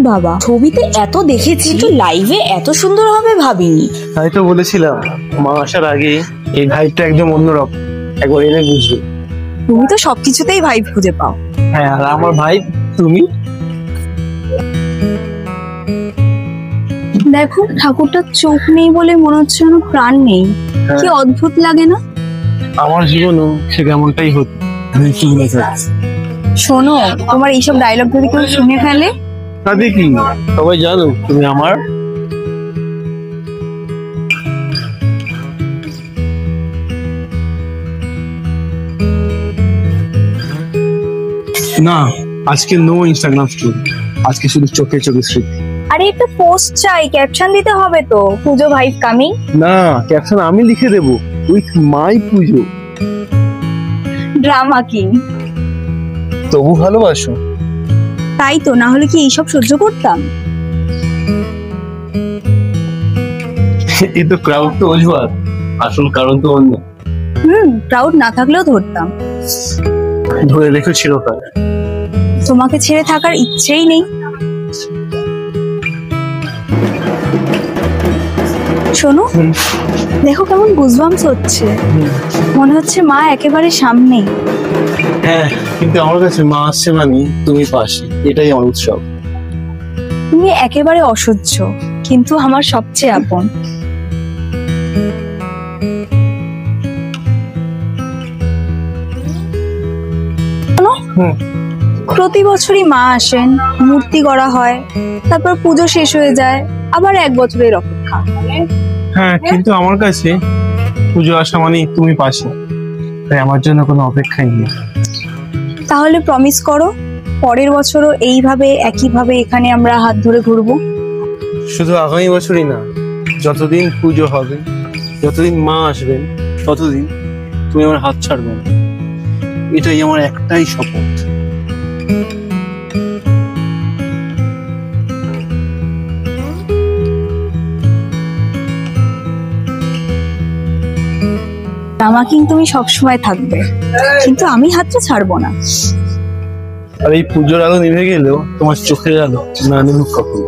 বাবা, ছবিতে এত দেখেছি, তো লাইভে এত সুন্দর হবে ভাবিনি। তাই তো বলেছিলাম, মা আসার আগে এই ভাইবটা একদম অন্যরকম, একবার এনে বুঝবে। তুমি তো সবকিছুতেই ভাইব খুঁজে পাও। হ্যাঁ, আর আমার ভাই তুমি। দেখো, ঠাকুরটার চোখ নেই বলে মনে হচ্ছে যেন প্রাণ নেই। কি অদ্ভুত লাগে না? আমার জীবনও সে কেমনটাই হতো। শোনো, তোমার এইসব ডায়লগ যদি কেউ শুনে ফেলে? তাতে কি, সবাই জানো তুমি আমার। না, আজকে নো ইনস্টাগ্রাম স্টোরি, আজকে শুধু চোখে চোখে স্মৃতি। আরে একটা পোস্ট চাই, ক্যাপশন দিতে হবে তো, পুজো ভাইব কামিং। না, ক্যাপশন আমি লিখে দেব, with my Puja. Drama king. তবু ভালোবাসো। তাই তো, না হলে কি এইসব সহ্য করতাম? এই তো ক্রাউড তো অজুহাত, আসল কারণ তো অন্য। প্রাউড না থাকলেও ধরতাম। ধরে রেখো চিরকাল। তোমাকে ছেড়ে থাকার ইচ্ছেই নেই। শোনো, দেখো কেমন গুজবাম্পস হচ্ছে। মনে হচ্ছে মা একেবারে সামনেই। হ্যাঁ, কিন্তু আমার কাছে মা আসছে মানে তুমি পাশে, এটাই আমার উৎসব। তুমি একেবারে অসহ্য, কিন্তু আমার সবচেয়ে আপন। প্রতি বছরই মা আসেন, মূর্তি গড়া হয়, তারপর পুজো শেষ হয়ে যায়, আবার 1 বছরের অপেক্ষা। হ্যাঁ, কিন্তু আমার কাছে পুজো আসা মানে তুমি পাশে, তাই আমার জন্য কোনো অপেক্ষাই নেই। তাহলে প্রমিস করো, পরের বছরও এইভাবে একইভাবে এখানে আমরা হাত ধরে ঘুরবো। শুধু আগামী বছরই না, যতদিন পুজো হবে, যতদিন মা আসবেন, ততদিন তুমি আমার হাত ছাড়বে না। এটাই আমার একটাই শপথ। আমাকে তুমি সবসময় থাকবে, কিন্তু আমি হাতটা ছাড়বো না। আর এই পুজোর আলো নিভে গেলেও তোমার চোখের আলো না নিভুক কখনো।